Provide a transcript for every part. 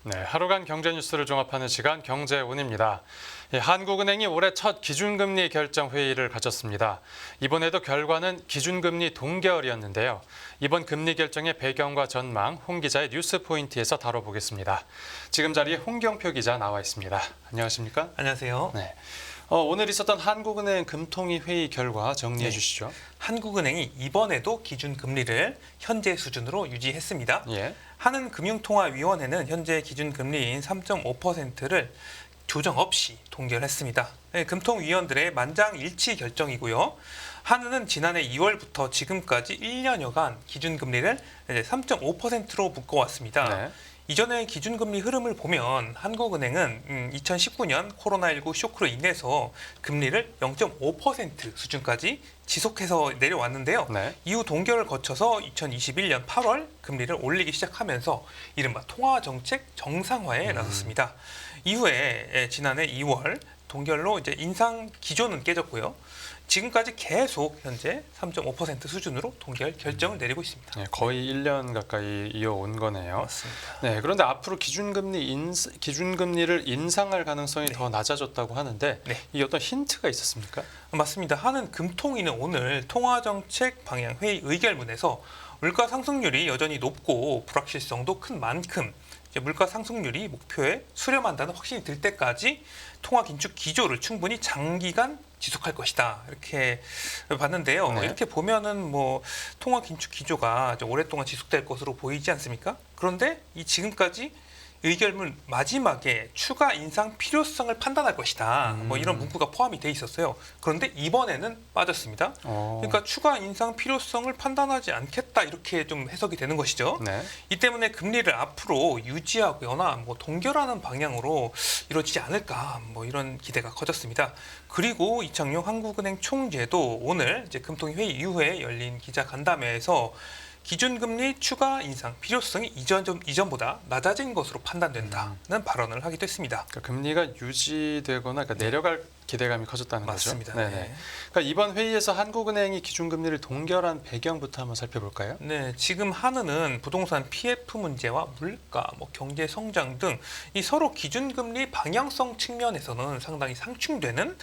네, 하루간 경제 뉴스를 종합하는 시간 경제운입니다. 한국은행이 올해 첫 기준금리 결정 회의를 가졌습니다. 이번에도 결과는 기준금리 동결이었는데요. 이번 금리 결정의 배경과 전망, 홍 기자의 뉴스 포인트에서 다뤄보겠습니다. 지금 자리에 홍경표 기자 나와 있습니다. 안녕하십니까? 안녕하세요. 네. 오늘 있었던 한국은행 금통위 회의 결과 정리해 네. 주시죠. 한국은행이 이번에도 기준금리를 현재 수준으로 유지했습니다. 예. 한은금융통화위원회는 현재 기준금리인 3.5%를 조정 없이 동결했습니다. 네, 금통위원들의 만장일치 결정이고요. 한은은 지난해 2월부터 지금까지 1년여간 기준금리를 3.5%로 묶어왔습니다. 네. 이전의 기준금리 흐름을 보면 한국은행은 2019년 코로나19 쇼크로 인해서 금리를 0.5% 수준까지 지속해서 내려왔는데요. 네. 이후 동결을 거쳐서 2021년 8월 금리를 올리기 시작하면서 이른바 통화정책 정상화에 나섰습니다. 이후에 지난해 2월 동결로 이제 인상 기조는 깨졌고요. 지금까지 계속 현재 3.5% 수준으로 동결 결정을 내리고 있습니다. 네, 거의 1년 가까이 이어온 거네요. 맞습니다. 네, 그런데 앞으로 기준금리를 인상할 가능성이 네. 더 낮아졌다고 하는데 네. 이게 어떤 힌트가 있었습니까? 맞습니다. 한은 금통위는 오늘 통화정책 방향 회의 의결문에서 물가 상승률이 여전히 높고 불확실성도 큰 만큼 이제 물가 상승률이 목표에 수렴한다는 확신이 들 때까지 통화 긴축 기조를 충분히 장기간 지속할 것이다 이렇게 봤는데요. 네. 이렇게 보면은 뭐 통화 긴축 기조가 오랫동안 지속될 것으로 보이지 않습니까? 그런데 이 지금까지 의결문 마지막에 추가 인상 필요성을 판단할 것이다. 뭐 이런 문구가 포함이 돼 있었어요. 그런데 이번에는 빠졌습니다. 그러니까 추가 인상 필요성을 판단하지 않겠다 이렇게 좀 해석이 되는 것이죠. 네. 이 때문에 금리를 앞으로 유지하거나 뭐 동결하는 방향으로 이루어지지 않을까 뭐 이런 기대가 커졌습니다. 그리고 이창용 한국은행 총재도 오늘 이제 금통위 회의 이후에 열린 기자 간담회에서 기준금리 추가 인상 필요성이 이전보다 낮아진 것으로 판단된다는 발언을 하기도 했습니다. 그러니까 금리가 유지되거나 그러니까 내려갈 기대감이 커졌다는 맞습니다. 거죠. 네네. 그러니까 이번 회의에서 한국은행이 기준금리를 동결한 배경부터 한번 살펴볼까요? 네, 지금 한은은 부동산 PF 문제와 물가, 경제 성장 등 이 서로 기준금리 방향성 측면에서는 상당히 상충되는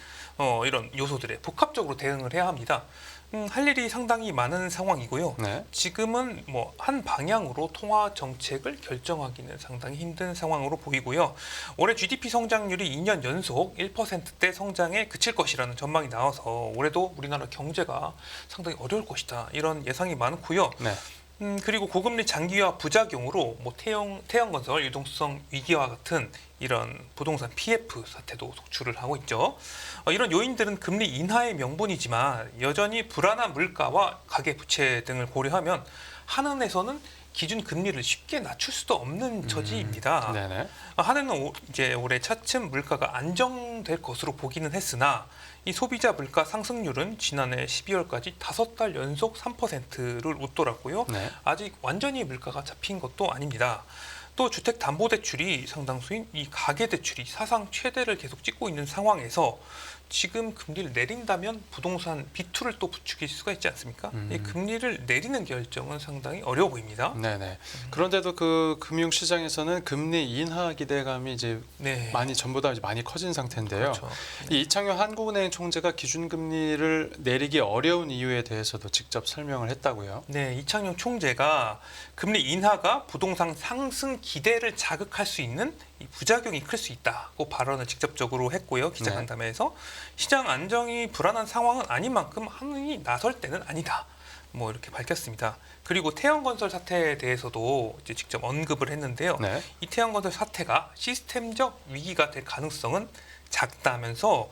이런 요소들에 복합적으로 대응을 해야 합니다. 할 일이 상당히 많은 상황이고요. 네. 지금은 한 방향으로 통화 정책을 결정하기는 상당히 힘든 상황으로 보이고요. 올해 GDP 성장률이 2년 연속 1%대 성장에 그칠 것이라는 전망이 나와서 올해도 우리나라 경제가 상당히 어려울 것이다. 이런 예상이 많고요. 네. 그리고 고금리 장기화 부작용으로 태형건설 유동성 위기와 같은 이런 부동산 PF 사태도 속출을 하고 있죠. 이런 요인들은 금리 인하의 명분이지만 여전히 불안한 물가와 가계 부채 등을 고려하면 한은에서는 기준 금리를 쉽게 낮출 수도 없는 처지입니다. 네네. 한은은 이제 올해 차츰 물가가 안정될 것으로 보기는 했으나 이 소비자 물가 상승률은 지난해 12월까지 5달 연속 3%를 웃돌았고요. 네. 아직 완전히 물가가 잡힌 것도 아닙니다. 또 주택담보대출이 상당수인 이 가계대출이 사상 최대를 계속 찍고 있는 상황에서 지금 금리를 내린다면 부동산 비투를 또 부추길 수가 있지 않습니까? 이 금리를 내리는 결정은 상당히 어려워 보입니다. 네네. 그런데도 그 금융시장에서는 금리 인하 기대감이 이제 네. 전보다 이제 많이 커진 상태인데요. 그렇죠. 이 이창용 한국은행 총재가 기준금리를 내리기 어려운 이유에 대해서도 직접 설명을 했다고요. 네, 이창용 총재가 금리 인하가 부동산 상승 기대를 자극할 수 있는 이 부작용이 클 수 있다고 발언을 직접적으로 했고요. 기자간담회에서 시장 안정이 불안한 상황은 아닌 만큼 한은이 나설 때는 아니다. 이렇게 밝혔습니다. 그리고 태형건설 사태에 대해서도 이제 직접 언급을 했는데요. 네. 이 태형건설 사태가 시스템적 위기가 될 가능성은 작다면서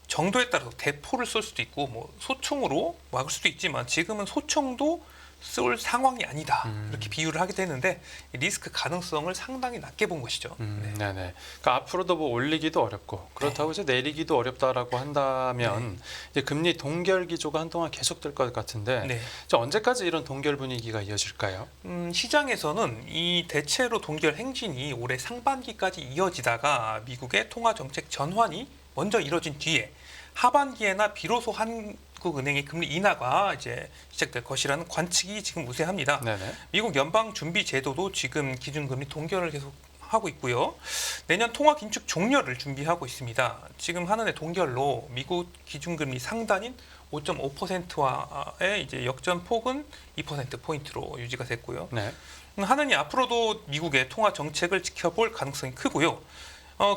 정도에 따라서 대포를 쏠 수도 있고 소총으로 막을 수도 있지만 지금은 소총도 쏠 상황이 아니다 이렇게 비유를 하기도 했는데 리스크 가능성을 상당히 낮게 본 것이죠. 네네. 그러니까 앞으로도 올리기도 어렵고 그렇다고 이제 내리기도 어렵다라고 한다면 이제 금리 동결 기조가 한동안 계속될 것 같은데 네. 이제 언제까지 이런 동결 분위기가 이어질까요? 시장에서는 이 대체로 동결 행진이 올해 상반기까지 이어지다가 미국의 통화 정책 전환이 먼저 이뤄진 뒤에 하반기에나 비로소 한국은행의 금리 인하가 이제 시작될 것이라는 관측이 지금 우세합니다. 네네. 미국 연방준비제도도 지금 기준금리 동결을 계속 하고 있고요. 내년 통화 긴축 종료를 준비하고 있습니다. 지금 하는 해 동결로 미국 기준금리 상단인 5.5%와의 이제 역전폭은 2% 포인트로 유지가 됐고요. 네. 하느니 앞으로도 미국의 통화 정책을 지켜볼 가능성이 크고요.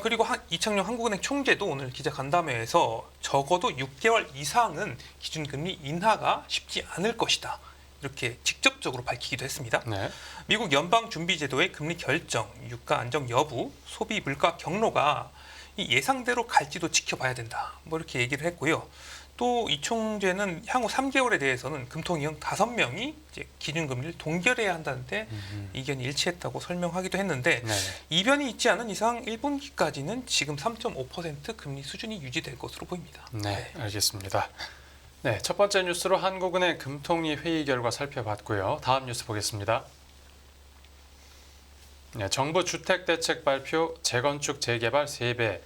그리고 이창용 한국은행 총재도 오늘 기자간담회에서 적어도 6개월 이상은 기준금리 인하가 쉽지 않을 것이다. 이렇게 직접적으로 밝히기도 했습니다. 네. 미국 연방준비제도의 금리 결정, 유가 안정 여부, 소비 물가 경로가 이 예상대로 갈지도 지켜봐야 된다. 뭐 이렇게 얘기를 했고요. 또 이 총재는 향후 3개월에 대해서는 금통위원 5명이 이제 기준금리를 동결해야 한다는데 의견이 일치했다고 설명하기도 했는데 네. 이변이 있지 않은 이상 1분기까지는 지금 3.5% 금리 수준이 유지될 것으로 보입니다. 네, 알겠습니다. 네, 첫 번째 뉴스로 한국은행 금통위 회의 결과 살펴봤고요. 다음 뉴스 보겠습니다. 네, 정부 주택대책 발표, 재건축, 재개발 3배.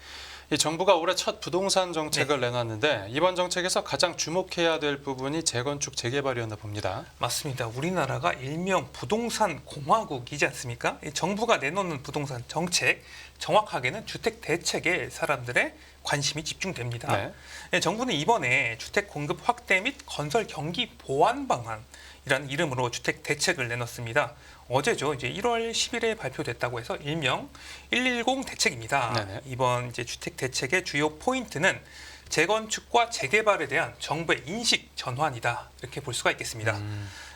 이 정부가 올해 첫 부동산 정책을 내놨는데 이번 정책에서 가장 주목해야 될 부분이 재건축, 재개발이었나 봅니다. 맞습니다. 우리나라가 일명 부동산 공화국이지 않습니까? 이 정부가 내놓는 부동산 정책, 정확하게는 주택 대책에 사람들의 관심이 집중됩니다. 네. 네, 정부는 이번에 주택 공급 확대 및 건설 경기 보완 방안이라는 이름으로 주택 대책을 내놨습니다. 어제죠. 이제 1월 10일에 발표됐다고 해서 일명 110 대책입니다. 네네. 이번 이제 주택 대책의 주요 포인트는 재건축과 재개발에 대한 정부의 인식 전환이다. 이렇게 볼 수가 있겠습니다.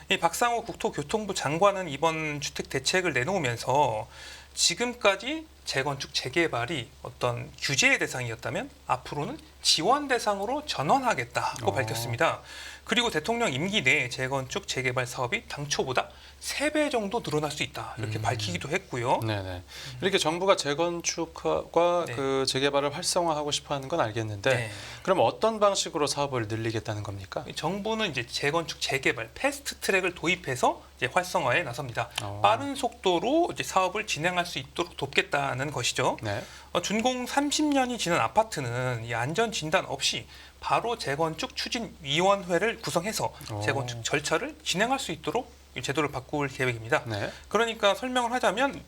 이 박상호 국토교통부 장관은 이번 주택 대책을 내놓으면서 지금까지 재건축, 재개발이 어떤 규제의 대상이었다면 앞으로는 지원 대상으로 전환하겠다고 밝혔습니다. 그리고 대통령 임기 내에 재건축, 재개발 사업이 당초보다 3배 정도 늘어날 수 있다. 이렇게 밝히기도 했고요. 네네. 이렇게 정부가 재건축과 네. 그 재개발을 활성화하고 싶어하는 건 알겠는데, 네. 그럼 어떤 방식으로 사업을 늘리겠다는 겁니까? 정부는 이제 재건축, 재개발 패스트 트랙을 도입해서 이제 활성화에 나섭니다. 어. 빠른 속도로 이제 사업을 진행할 수 있도록 돕겠다는 것이죠. 네. 준공 30년이 지난 아파트는 이 안전 진단 없이 바로 재건축 추진위원회를 구성해서 오. 재건축 절차를 진행할 수 있도록 이 제도를 바꿀 계획입니다. 네. 그러니까 설명을 하자면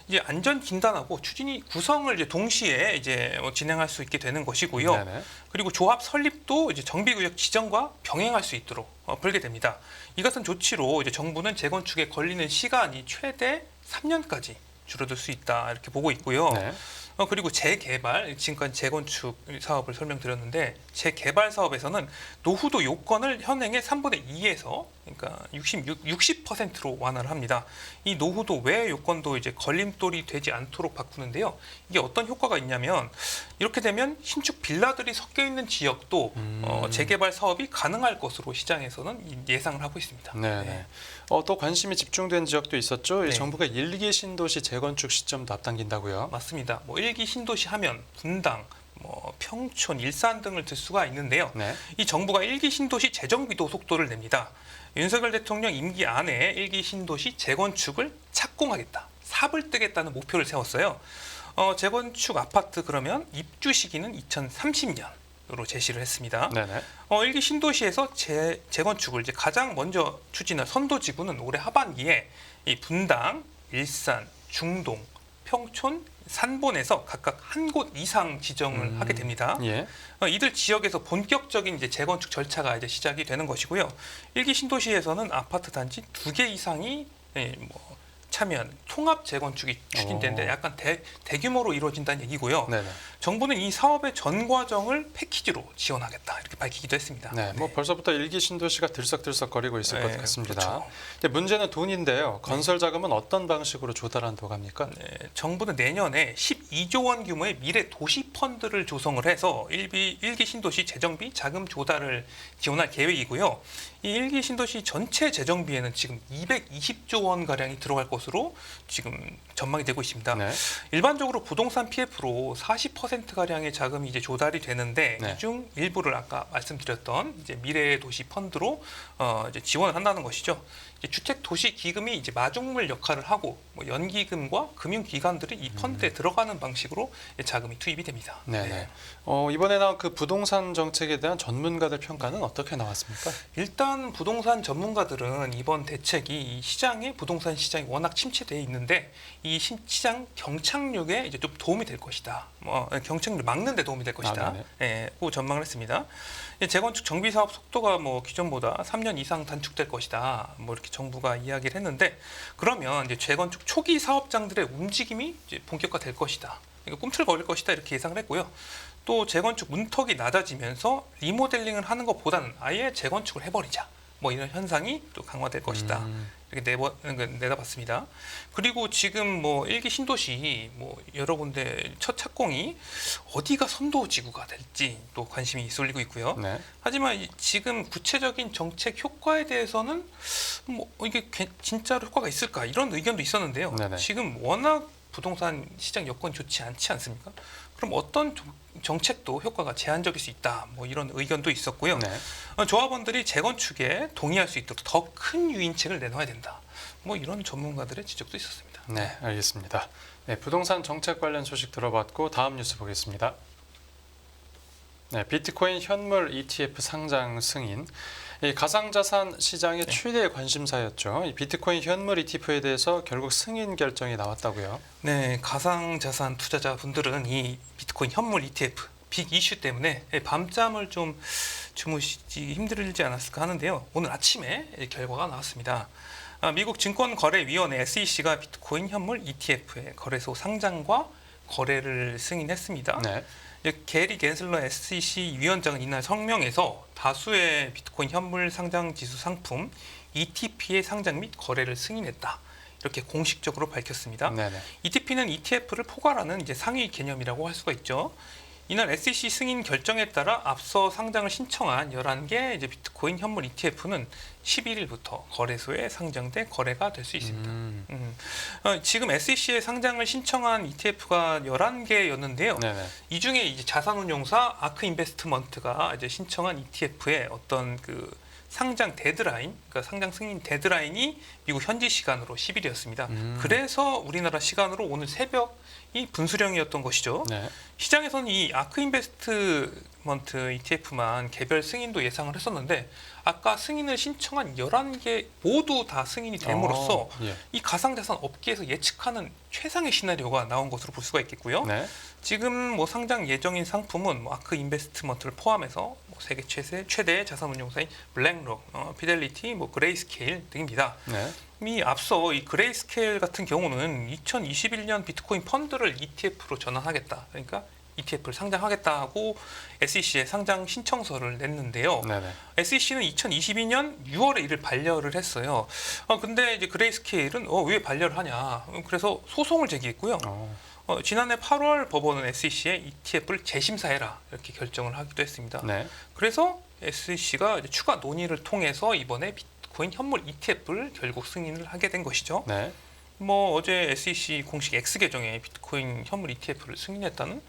이제 안전 진단하고 추진위 구성을 이제 동시에 이제 진행할 수 있게 되는 것이고요. 네네. 그리고 조합 설립도 이제 정비구역 지정과 병행할 수 있도록 풀게 됩니다. 이 같은 조치로 이제 정부는 재건축에 걸리는 시간이 최대 3년까지 줄어들 수 있다 이렇게 보고 있고요. 네. 그리고 재개발, 지금까지 재건축 사업을 설명드렸는데 재개발 사업에서는 노후도 요건을 현행의 3분의 2에서 그러니까 60%로 완화를 합니다. 이 노후도 외 요건도 이제 걸림돌이 되지 않도록 바꾸는데요. 이게 어떤 효과가 있냐면 이렇게 되면 신축 빌라들이 섞여 있는 지역도 재개발 사업이 가능할 것으로 시장에서는 예상을 하고 있습니다. 네네. 네. 또 관심이 집중된 지역도 있었죠. 이 네. 정부가 1기 신도시 재건축 시점도 앞당긴다고요. 맞습니다. 1기 신도시 하면 분당, 평촌, 일산 등을 들 수가 있는데요. 네. 이 정부가 1기 신도시 재정비도 속도를 냅니다. 윤석열 대통령 임기 안에 1기 신도시 재건축을 착공하겠다, 삽을 뜨겠다는 목표를 세웠어요. 재건축 아파트 그러면 입주 시기는 2030년으로 제시를 했습니다. 네네. 1기 신도시에서 재건축을 이제 가장 먼저 추진할 선도지구는 올해 하반기에 이 분당, 일산, 중동, 평촌, 산본에서 각각 한 곳 이상 지정을 하게 됩니다. 예. 이들 지역에서 본격적인 이제 재건축 절차가 이제 시작이 되는 것이고요. 1기 신도시에서는 아파트 단지 2개 이상이 참여한 통합 재건축이 추진되는데 약간 대규모로 이루어진다는 얘기고요. 네네. 정부는 이 사업의 전 과정을 패키지로 지원하겠다 이렇게 밝히기도 했습니다. 네, 뭐 벌써부터 1기 신도시가 들썩들썩거리고 있을 네, 것 같습니다. 그렇죠. 근데 문제는 돈인데요. 건설 자금은 어떤 방식으로 조달한다고 합니까? 네, 정부는 내년에 12조 원 규모의 미래 도시 펀드를 조성을 해서 1기 신도시 재정비 자금 조달을 지원할 계획이고요. 이 1기 신도시 전체 재정비에는 지금 220조 원 가량이 들어갈 것으로 지금 전망이 되고 있습니다. 네. 일반적으로 부동산 PF로 40% 가량의 자금이 이제 조달이 되는데 네. 이 중 일부를 아까 말씀드렸던 이제 미래 도시 펀드로 이제 지원을 한다는 것이죠. 이제 주택 도시 기금이 이제 마중물 역할을 하고 연기금과 금융기관들이 이 펀드에 들어가는 방식으로 자금이 투입이 됩니다. 네네. 이번에 나온 그 부동산 정책에 대한 전문가들 평가는 어떻게 나왔습니까? 일단 부동산 전문가들은 이번 대책이 이 부동산 시장이 워낙 워낙 침체되어 있는데 이 시장 경착륙에 이제 좀 도움이 될 것이다. 경착륙 막는 데 도움이 될 것이다. 고 전망을 했습니다. 재건축 정비 사업 속도가 기존보다 3년 이상 단축될 것이다. 이렇게 정부가 이야기를 했는데, 그러면 이제 재건축 초기 사업장들의 움직임이 이제 본격화될 것이다. 이거 꿈틀거릴 것이다, 이렇게 예상을 했고요. 또 재건축 문턱이 낮아지면서 리모델링을 하는 것보다는 아예 재건축을 해버리자. 이런 현상이 또 강화될 것이다. 이렇게 내다봤습니다. 그리고 지금 일기 신도시 여러 군데 첫 착공이 어디가 선도지구가 될지 또 관심이 쏠리고 있고요. 네. 하지만 지금 구체적인 정책 효과에 대해서는 이게 진짜로 효과가 있을까, 이런 의견도 있었는데요. 네네. 지금 워낙 부동산 시장 여건이 좋지 않지 않습니까? 그럼 어떤 정책도 효과가 제한적일 수 있다. 이런 의견도 있었고요. 네. 조합원들이 재건축에 동의할 수 있도록 더 큰 유인책을 내놓아야 된다. 이런 전문가들의 지적도 있었습니다. 네, 알겠습니다. 네, 부동산 정책 관련 소식 들어봤고 다음 뉴스 보겠습니다. 네, 비트코인 현물 ETF 상장 승인. 이 가상자산 시장의 최대 관심사였죠. 이 비트코인 현물 ETF에 대해서 결국 승인 결정이 나왔다고요. 네, 가상자산 투자자분들은 이 비트코인 현물 ETF 빅 이슈 때문에 밤잠을 좀 주무시기 힘들지 않았을까 하는데요. 오늘 아침에 결과가 나왔습니다. 미국 증권거래위원회 SEC가 비트코인 현물 ETF의 거래소 상장과 거래를 승인했습니다. 네. 게리 겐슬러 SEC 위원장은 이날 성명에서 다수의 비트코인 현물 상장 지수 상품 ETP의 상장 및 거래를 승인했다. 이렇게 공식적으로 밝혔습니다. 네네. ETP는 ETF를 포괄하는 이제 상위 개념이라고 할 수가 있죠. 이날 SEC 승인 결정에 따라 앞서 상장을 신청한 11개 이제 비트코인 현물 ETF는 11일부터 거래소에 상장돼 거래가 될 수 있습니다. 지금 SEC에 상장을 신청한 ETF가 11개였는데요. 네네. 이 중에 이제 자산운용사 아크 인베스트먼트가 이제 신청한 ETF의 어떤 그 상장 데드라인, 그러니까 상장 승인 데드라인이 미국 현지 시간으로 10일이었습니다. 그래서 우리나라 시간으로 오늘 새벽이 분수령이었던 것이죠. 네. 시장에서는 이 아크 인베스트먼트 ETF만 개별 승인도 예상을 했었는데, 아까 승인을 신청한 11개 모두 다 승인이 됨으로써 예. 이 가상자산 업계에서 예측하는 최상의 시나리오가 나온 것으로 볼 수가 있겠고요. 네. 지금 상장 예정인 상품은 아크 인베스트먼트를 포함해서 세계 최대 자산운용사인 블랙록, 피델리티, 그레이스케일 등입니다. 네. 이 앞서 이 그레이스케일 같은 경우는 2021년 비트코인 펀드를 ETF로 전환하겠다. 그러니까 ETF를 상장하겠다고 SEC에 상장 신청서를 냈는데요. 네네. SEC는 2022년 6월에 이를 반려를 했어요. 근데 이제 그레이스케일은 왜 반려를 하냐? 그래서 소송을 제기했고요. 지난해 8월 법원은 SEC에 ETF를 재심사해라 이렇게 결정을 하기도 했습니다. 네. 그래서 SEC가 추가 논의를 통해서 이번에 비트코인 현물 ETF를 결국 승인을 하게 된 것이죠. 네. 어제 SEC 공식 X 계정에 비트코인 현물 ETF를 승인했다는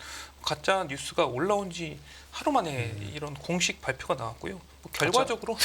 가짜 뉴스가 올라온 지 하루 만에 이런 공식 발표가 나왔고요. 결과적으로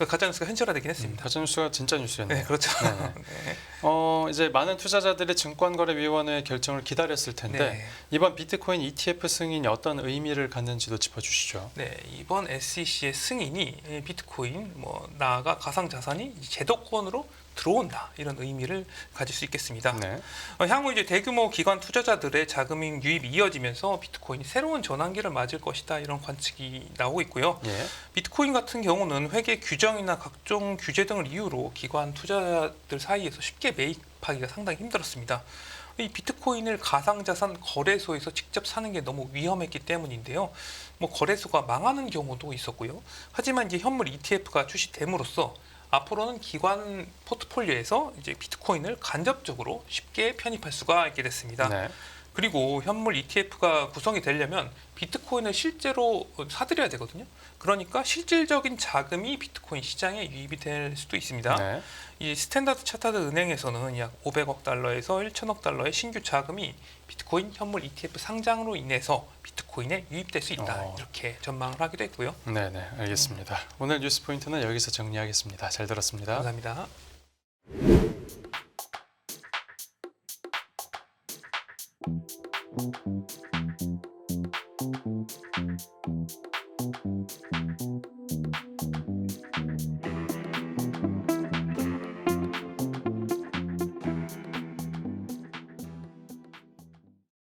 가짜 뉴스가 현실화되긴 했습니다. 가짜 뉴스가 진짜 뉴스였네요. 네, 그렇죠. 네네. 네. 이제 많은 투자자들이 증권거래위원회의 결정을 기다렸을 텐데 네. 이번 비트코인 ETF 승인이 어떤 의미를 갖는지도 짚어주시죠. 네, 이번 SEC의 승인이 비트코인 나아가 가상자산이 제도권으로 들어온다, 이런 의미를 가질 수 있겠습니다. 네. 향후 이제 대규모 기관 투자자들의 자금 유입이 이어지면서 비트코인이 새로운 전환기를 맞을 것이다, 이런 관측이 나오고 있고요. 예. 비트코인 같은 경우는 회계 규정이나 각종 규제 등을 이유로 기관 투자자들 사이에서 쉽게 매입하기가 상당히 힘들었습니다. 이 비트코인을 가상자산 거래소에서 직접 사는 게 너무 위험했기 때문인데요. 거래소가 망하는 경우도 있었고요. 하지만 이제 현물 ETF가 출시됨으로써 앞으로는 기관 포트폴리오에서 이제 비트코인을 간접적으로 쉽게 편입할 수가 있게 됐습니다. 네. 그리고 현물 ETF가 구성이 되려면 비트코인을 실제로 사들여야 되거든요. 그러니까 실질적인 자금이 비트코인 시장에 유입이 될 수도 있습니다. 네. 이 스탠다드 차타드 은행에서는 약 500억 달러에서 1천억 달러의 신규 자금이 비트코인 현물 ETF 상장으로 인해서 비트코인에 유입될 수 있다, 이렇게 전망을 하기도 했고요. 네네, 알겠습니다. 오늘 뉴스 포인트는 여기서 정리하겠습니다. 잘 들었습니다. 감사합니다.